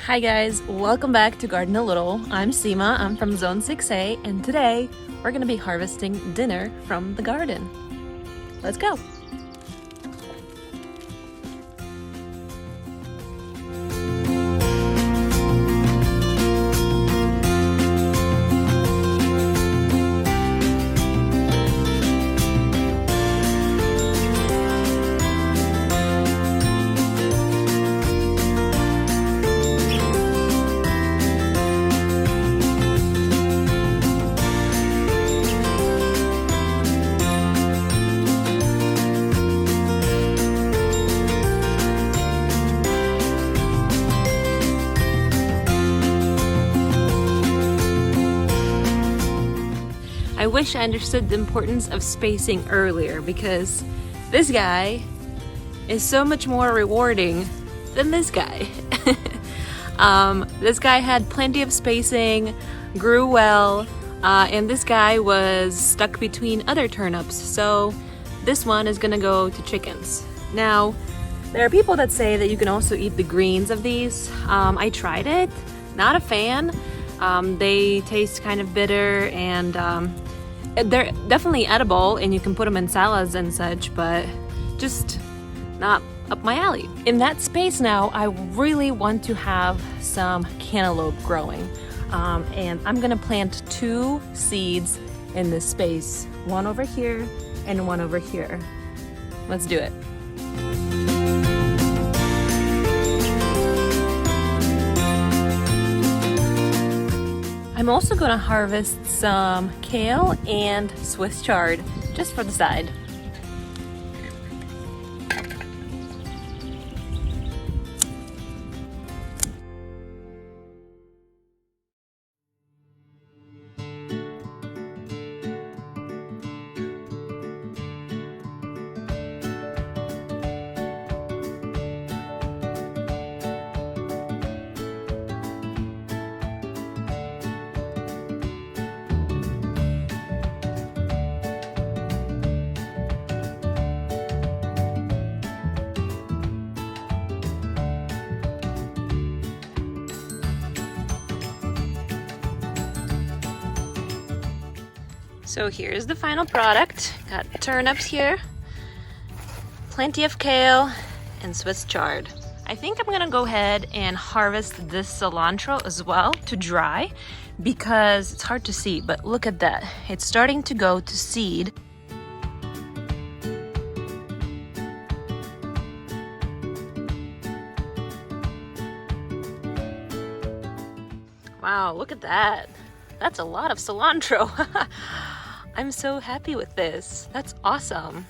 Hi guys, welcome back to Garden a Little. I'm Seema, I'm from Zone 6A, and today we're gonna be harvesting dinner from the garden. Let's go. I wish I understood the importance of spacing earlier because this guy is so much more rewarding than this guy. This guy had plenty of spacing, grew well, and this guy was stuck between other turnips, so this one is gonna go to chickens. Now, there are people that say that you can also eat the greens of these. I tried it, not a fan. They taste kind of bitter and they're definitely edible and you can put them in salads and such, but just not up my alley. In that space now, I really want to have some cantaloupe growing. And I'm gonna plant 2 seeds in this space, one over here and one over here. Let's do it. I'm also going to harvest some kale and Swiss chard just for the side. So here's the final product. Got turnips here, plenty of kale, and Swiss chard. I think I'm gonna go ahead and harvest this cilantro as well to dry because it's hard to see, but look at that. It's starting to go to seed. Wow, look at that. That's a lot of cilantro. I'm so happy with this. That's awesome.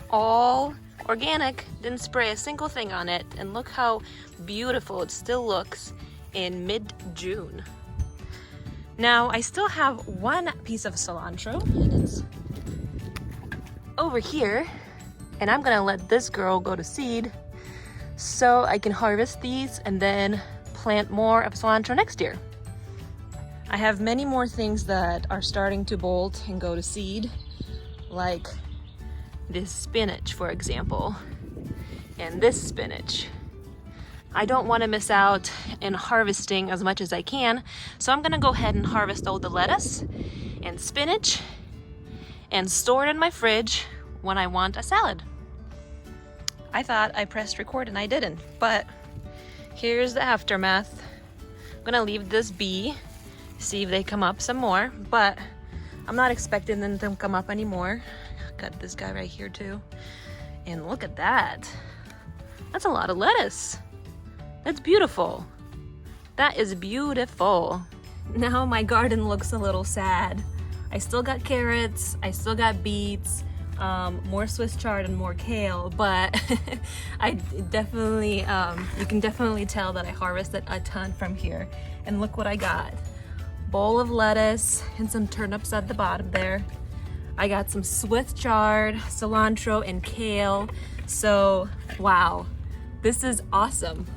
All organic, didn't spray a single thing on it, and look how beautiful it still looks in mid-June. Now, I still have 1 piece of cilantro, and it's over here, and I'm gonna let this girl go to seed so I can harvest these and then plant more of cilantro next year. I have many more things that are starting to bolt and go to seed, like this spinach, for example, and this spinach. I don't want to miss out in harvesting as much as I can, so I'm gonna go ahead and harvest all the lettuce and spinach and store it in my fridge when I want a salad. I thought I pressed record and I didn't, but here's the aftermath. I'm gonna leave this be, see if they come up some more, but I'm not expecting them to come up anymore. Got this guy right here too. And look at that. That's a lot of lettuce. That's beautiful. That is beautiful. Now my garden looks a little sad. I still got carrots, I still got beets, more Swiss chard and more kale, but I definitely, you can definitely tell that I harvested a ton from here. And look what I got. Bowl of lettuce and some turnips at the bottom there. I got some Swiss chard, cilantro, and kale. So, wow, this is awesome.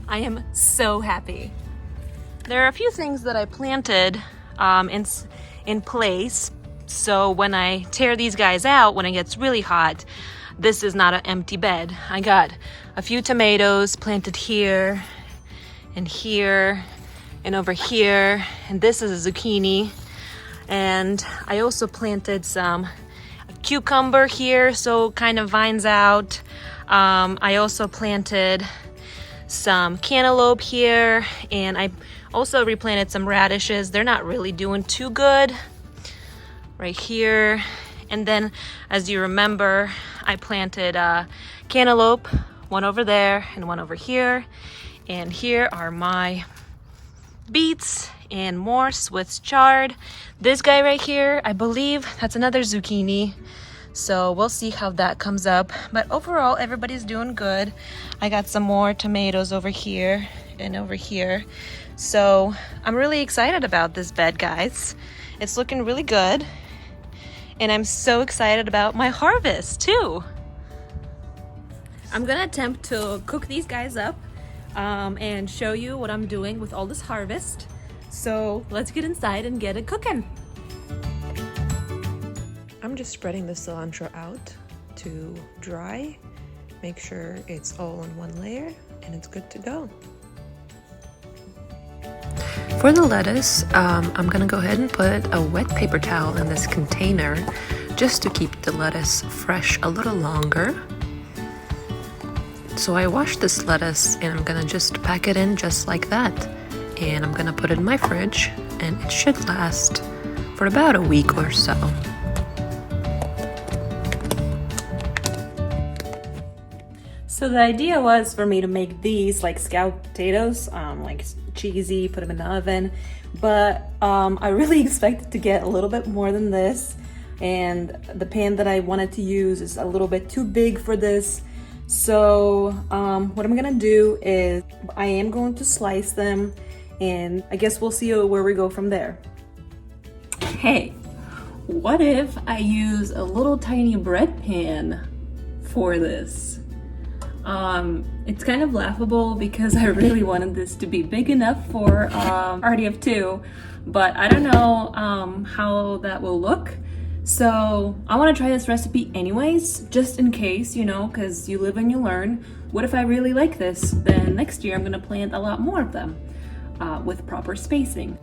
I am so happy. There are a few things that I planted in place So when I tear these guys out, when it gets really hot, this is not an empty bed. I got a few tomatoes planted here and here and over here, and this is a zucchini. And I also planted some cucumber here, so kind of vines out. I also planted some cantaloupe here, and I also replanted some radishes. They're not really doing too good right here. And then, as you remember, I planted cantaloupe, one over there and one over here. And here are my beets and more Swiss chard. This guy right here, I believe that's another zucchini. So we'll see how that comes up. But overall, everybody's doing good. I got some more tomatoes over here and over here. So I'm really excited about this bed, guys. It's looking really good. And I'm so excited about my harvest too. I'm gonna attempt to cook these guys up and show you what I'm doing with all this harvest. So let's get inside and get it cooking. I'm just spreading the cilantro out to dry. Make sure it's all in one layer and it's good to go. For the lettuce, I'm gonna go ahead and put a wet paper towel in this container just to keep the lettuce fresh a little longer. So I washed this lettuce and I'm gonna just pack it in just like that. And I'm gonna put it in my fridge and it should last for about a week or so. So the idea was for me to make these like scalloped potatoes, like cheesy, put them in the oven. But I really expected to get a little bit more than this. And the pan that I wanted to use is a little bit too big for this. So what I'm gonna do is I am going to slice them, and I guess we'll see where we go from there. Hey, what if I use a little tiny bread pan for this? It's kind of laughable because I really wanted this to be big enough for RDF2, but I don't know how that will look. So I want to try this recipe anyways, just in case, you know, because you live and you learn. What if I really like this? Then next year I'm going to plant a lot more of them with proper spacing.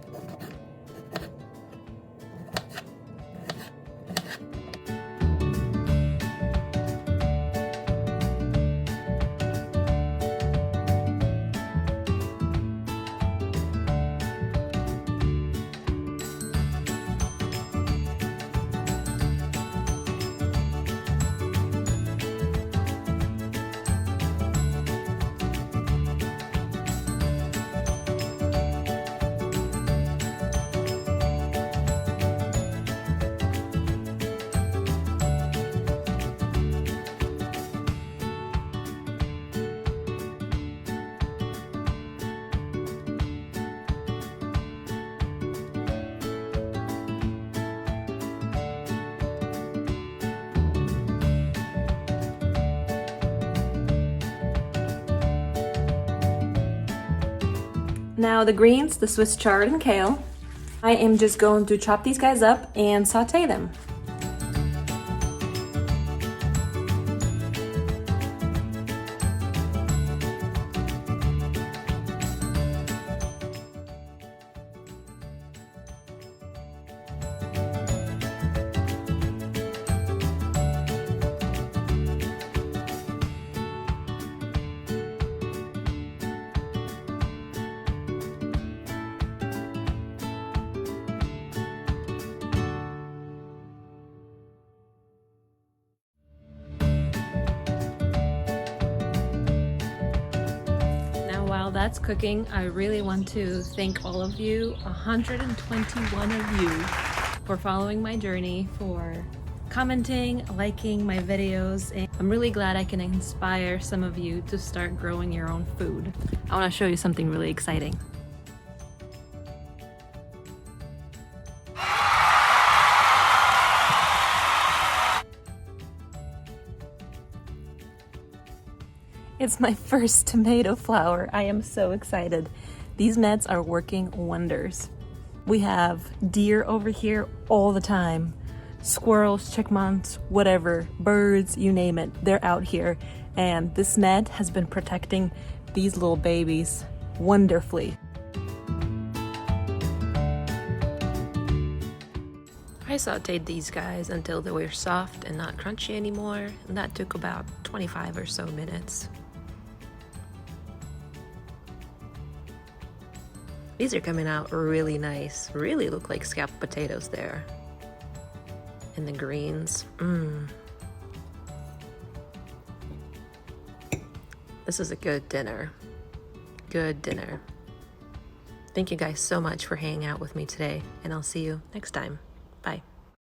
Now the greens, the Swiss chard and kale, I am just going to chop these guys up and saute them. While that's cooking, I really want to thank all of you, 121 of you, for following my journey, for commenting, liking my videos, and I'm really glad I can inspire some of you to start growing your own food. I want to show you something really exciting. It's my first tomato flower. I am so excited. These nets are working wonders. We have deer over here all the time. Squirrels, chipmunks, whatever, birds, you name it, they're out here. And this net has been protecting these little babies wonderfully. I sauteed these guys until they were soft and not crunchy anymore, and that took about 25 or so minutes. These are coming out really nice. Really look like scalloped potatoes there. And the greens. This is a good dinner. Good dinner. Thank you guys so much for hanging out with me today, and I'll see you next time.